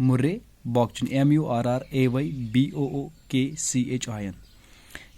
MURRAYBOOKCHIN।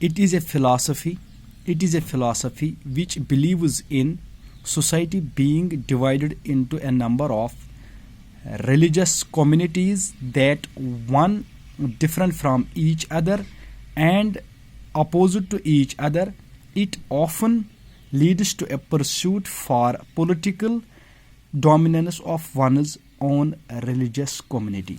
It is a philosophy which believes in society being divided into a number of religious communities that one different from each other and opposite to each other. It often leads to a pursuit for political dominance of one's own religious community.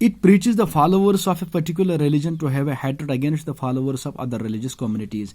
It preaches the followers of a particular religion to have a hatred against the followers of other religious communities.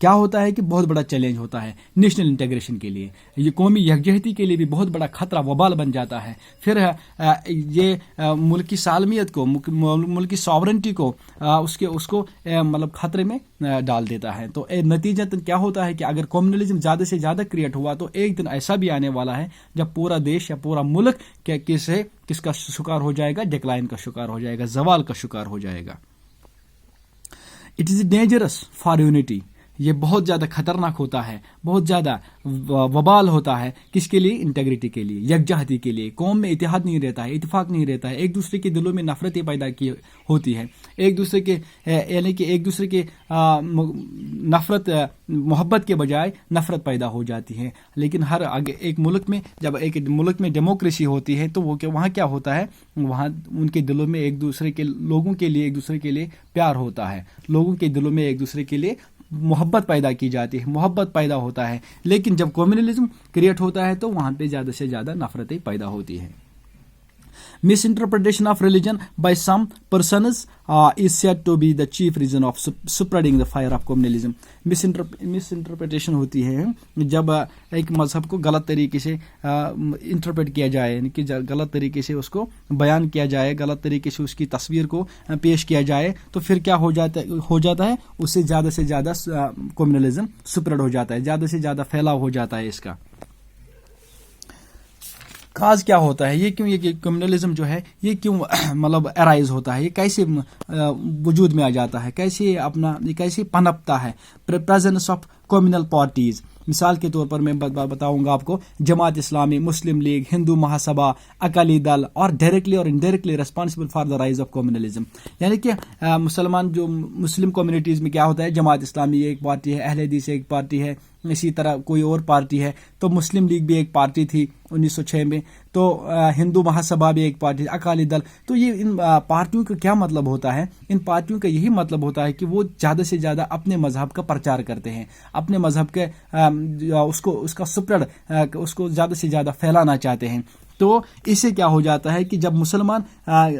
کیا ہوتا ہے کہ بہت بڑا challenge ہوتا ہے national integration کے لیے، یہ قومی یکجہتی کے لیے بھی بہت بڑا خطرہ وبال بن جاتا ہے، پھر یہ ملک کی سالمیت کو، ملک کی ساورنٹی کو اس کو مطلب خطرے میں ڈال دیتا ہے۔ تو نتیجتاً کیا ہوتا ہے کہ اگر کمیونلزم زیادہ سے زیادہ کریٹ ہوا تو ایک دن ایسا بھی آنے والا ہے جب پورا دیش یا پورا ملک کس کا شکار ہو جائے گا؟ ڈکلائن کا شکار ہو جائے گا، زوال کا شکار ہو جائے گا۔ It is dangerous for unity, یہ بہت زیادہ خطرناک ہوتا ہے، بہت زیادہ وبال ہوتا ہے، کس کے لیے؟ انٹیگریٹی کے لیے، یکجہتی کے لیے۔ قوم میں اتحاد نہیں رہتا ہے، اتفاق نہیں رہتا ہے، ایک دوسرے کے دلوں میں نفرتیں پیدا کی ہوتی ہے، ایک دوسرے کے یعنی کہ ایک دوسرے کے نفرت، محبت کے بجائے نفرت پیدا ہو جاتی ہے۔ لیکن ہر ایک ملک میں، جب ایک ملک میں ڈیموکریسی ہوتی ہے تو وہاں کیا ہوتا ہے؟ وہاں ان کے دلوں میں ایک دوسرے کے لوگوں کے لیے ایک دوسرے کے لیے پیار ہوتا ہے، لوگوں کے دلوں میں ایک دوسرے کے لیے محبت پیدا کی جاتی ہے، محبت پیدا ہوتا ہے۔ لیکن جب کمیونلزم کریٹ ہوتا ہے تو وہاں پہ زیادہ سے زیادہ نفرتیں پیدا ہوتی ہیں۔ Misinterpretation of religion by some persons is said to be the chief reason of spreading the fire of communalism. Misinterpretation ہوتی ہے جب ایک مذہب کو غلط طریقے سے انٹرپریٹ کیا جائے، یعنی کہ غلط طریقے سے اس کو بیان کیا جائے، غلط طریقے سے اس کی تصویر کو پیش کیا جائے، تو پھر کیا ہو جاتا ہے؟ اس سے زیادہ کمیونلزم سپریڈ ہو جاتا ہے، زیادہ سے زیادہ پھیلاؤ ہو جاتا ہے اس کا۔ کاز کیا ہوتا ہے؟ یہ کیوں یہ کمیونلزم جو ہے یہ کیوں مطلب ارائز ہوتا ہے؟ یہ کیسے وجود میں آ جاتا ہے؟ یہ کیسے پنپتا ہے؟ پریزنس آف کمیونل پارٹیز، مثال کے طور پر میں بتاؤں گا آپ کو، جماعت اسلامی، مسلم لیگ، ہندو مہاسبھا، اکالی دل، اور ڈائریکٹلی اور indirectly responsible for the rise of communalism. یعنی کہ مسلم کمیونٹیز میں کیا ہوتا ہے؟ جماعت اسلامی ایک پارٹی ہے، اہل حدیث ایک پارٹی ہے، اسی طرح کوئی اور پارٹی ہے، تو مسلم لیگ بھی ایک پارٹی تھی 1906 میں، تو ہندو مہاسبھا بھی ایک پارٹی، اکالی دل۔ تو یہ ان پارٹیوں کا کیا مطلب ہوتا ہے؟ ان پارٹیوں کا یہی مطلب ہوتا ہے کہ وہ زیادہ سے زیادہ اپنے مذہب کا پرچار کرتے ہیں، اپنے مذہب کے اس کا سپریڈ، اس کو زیادہ سے زیادہ پھیلانا چاہتے ہیں۔ تو اس سے کیا ہو جاتا ہے کہ جب مسلمان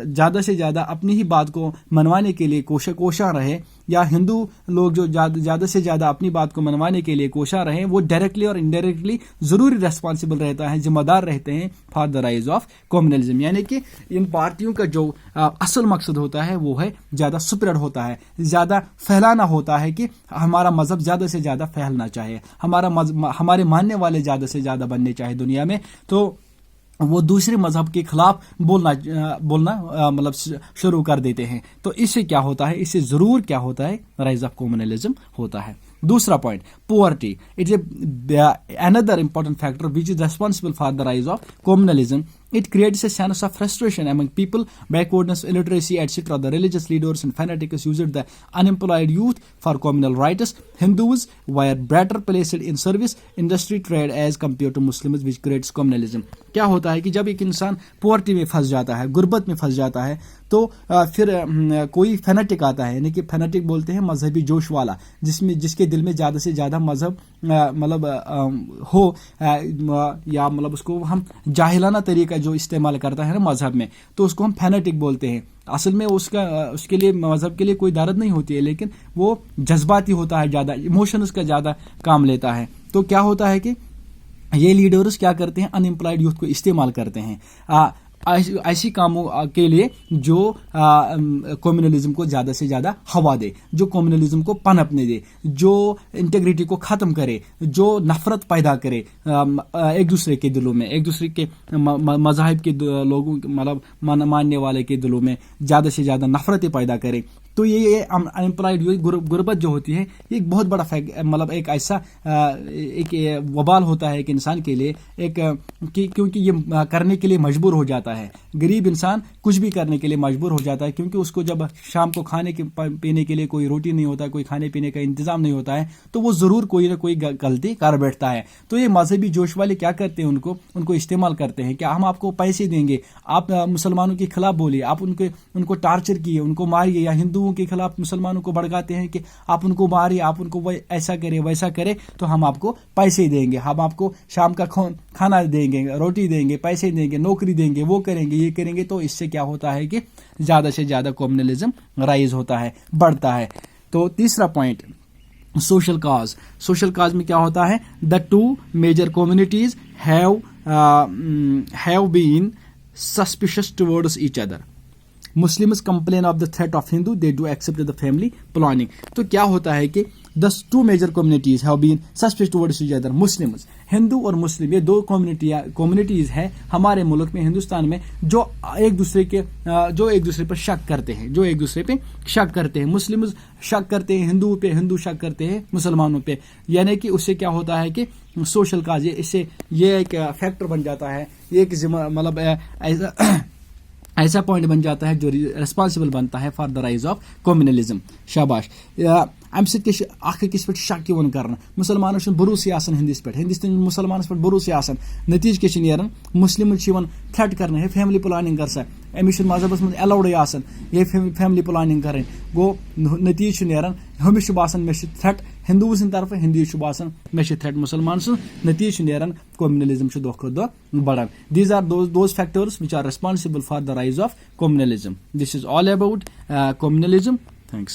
زیادہ سے زیادہ اپنی ہی بات کو منوانے کے لیے کوشاں رہے، یا ہندو لوگ جو زیادہ سے زیادہ اپنی بات کو منوانے کے لیے کوشاں رہیں، وہ ڈائریکٹلی اور انڈائریکٹلی ضروری ریسپانسبل رہتا ہے، ذمہ دار رہتے ہیں for the rise of communalism. یعنی کہ ان پارٹیوں کا جو اصل مقصد ہوتا ہے وہ ہے زیادہ سپریڈ ہوتا ہے، زیادہ پھیلانا ہوتا ہے، کہ ہمارا مذہب زیادہ سے زیادہ پھیلنا چاہیے، ہمارے ماننے والے زیادہ سے زیادہ بننے چاہے دنیا میں، تو وہ دوسرے مذہب کے خلاف بولنا مطلب شروع کر دیتے ہیں۔ تو اس سے کیا ہوتا ہے؟ اس سے ضرور کیا ہوتا ہے؟ رائز آف کمیونلزم ہوتا ہے۔ دوسرا point, poverty, it is another important factor which is responsible for the rise of communalism. It creates a sense of frustration among people, backwardness, illiteracy, etc. The religious leaders and fanatics used the unemployed youth for communal rights. Hindus were better placed in service, industry, trade as compared to Muslims, which creates communalism. کیا ہوتا ہے کہ جب ایک انسان پورٹی میں پھنس جاتا ہے، غربت میں پھنس جاتا ہے، تو پھر کوئی فینیٹک آتا ہے، یعنی کہ فینیٹک بولتے ہیں مذہبی جوش والا، جس کے دل میں زیادہ سے زیادہ مذہب مطلب ہو، یا مطلب اس کو ہم جاہلانہ طریقہ جو استعمال کرتا ہے نا مذہب میں، تو اس کو ہم فینیٹک بولتے ہیں۔ اصل میں اس کے لیے مذہب کے لیے کوئی درد نہیں ہوتی ہے، لیکن وہ جذباتی ہوتا ہے، زیادہ ایموشنز کا زیادہ کام لیتا ہے۔ تو کیا ہوتا ہے کہ یہ لیڈرز کیا کرتے ہیں؟ ان امپلائڈ یوتھ کو استعمال کرتے ہیں ایسی کاموں کے لیے جو کمیونلزم کو زیادہ سے زیادہ ہوا دے، جو کمیونلزم کو پنپنے دے، جو انٹیگریٹی کو ختم کرے، جو نفرت پیدا کرے ایک دوسرے کے دلوں میں، ایک دوسرے کے مذاہب کے لوگوں مطلب ماننے والے کے دلوں میں زیادہ سے زیادہ نفرتیں پیدا کرے۔ تو یہ انپلائڈ غربت جو ہوتی ہے، یہ ایک بہت بڑا مطلب ایک ایسا ایک وبال ہوتا ہے ایک انسان کے لیے، کیونکہ یہ کرنے کے لیے مجبور ہو جاتا ہے۔ غریب انسان کچھ بھی کرنے کے لیے مجبور ہو جاتا ہے، کیونکہ اس کو جب شام کو کھانے پینے کے لیے کوئی روٹی نہیں ہوتا ہے، کوئی کھانے پینے کا انتظام نہیں ہوتا ہے، تو وہ ضرور کوئی نہ کوئی غلطی کر بیٹھتا ہے۔ تو یہ مذہبی جوش والے کیا کرتے ہیں؟ ان کو استعمال کرتے ہیں کہ ہم آپ کو پیسے دیں گے، آپ مسلمانوں کے خلاف بولیے، آپ ان کو ٹارچر کیے، ان کو ماریے، یا ہندوؤں کے خلاف مسلمانوں کو بھڑکاتے ہیں کہ آپ ان کو ماریے، آپ ان کو ایسا کرے ویسا کرے، تو ہم آپ کو پیسے دیں گے، ہم آپ کو شام کا کھانا دیں گے، روٹی دیں گے، پیسے دیں گے، نوکری دیں گے، وہ کریں گے، یہ کریں گے۔ تو اس سے کیا ہوتا ہے کہ زیادہ سے زیادہ کمیونلزم رائز ہوتا ہے، بڑھتا ہے۔ تو تیسرا پوائنٹ، social cause میں کیا ہوتا ہے, the two major communities have been suspicious towards each other. Muslims complain of the threat of Hindu, they do accept the family planning. تو کیا ہوتا ہے کہ the two major communities have been suspicious towards each other. Muslims, ہندو اور مسلم, یہ دو communities ہیں ہمارے ملک میں, ہندوستان میں, جو ایک دوسرے پر شک کرتے ہیں. مسلمز شک کرتے ہیں ہندوؤں پہ, ہندو شک کرتے ہیں مسلمانوں پہ. یعنی کہ اس سے کیا ہوتا ہے کہ سوشل کاز, اس سے یہ ایک فیکٹر بن جاتا ہے, یہ ایک مطلب ایسا پوائنٹ بن جاتا ہے جو ریسپانسبل بنتا ہے for the rise of communalism. شاباش. امہ سۭتۍ اکھ أکِس پٮ۪ٹھ شک یِوان کرنہٕ, مُسلمانس چھُنہٕ بروسٕے آسان ہندِس پٮ۪ٹھ, ہندِس تہِ مُسلمانس پٮ۪ٹھ بروسٕے آسان. نتیجہ کیٛاہ چھُ نیران, مسلمز چھِ یِوان تھرٹ کرنہٕ, ہے فیملی پلاننگ کر سا, أمِس چھُنہٕ مذہبس منٛز ایلاوڈٕے آسان یہ فیملی پلاننگ کرٕنۍ. گوٚو نتیجہ چھُ نیران ہُمِس چھُ باسان مےٚ چھُ تھرٹ ہندوٗ سٕنٛدِ طرفہٕ, ہندوٗ چھُ باسان مےٚ چھُ تھرٹ مُسلمان سُنٛد. نتیجہ چھُ نیران کمیونلزم چھُ دۄہ کھۄتہٕ دۄہ بڑان. These are those factors which are responsible for the rise of communalism. This is all about communalism. Thanks.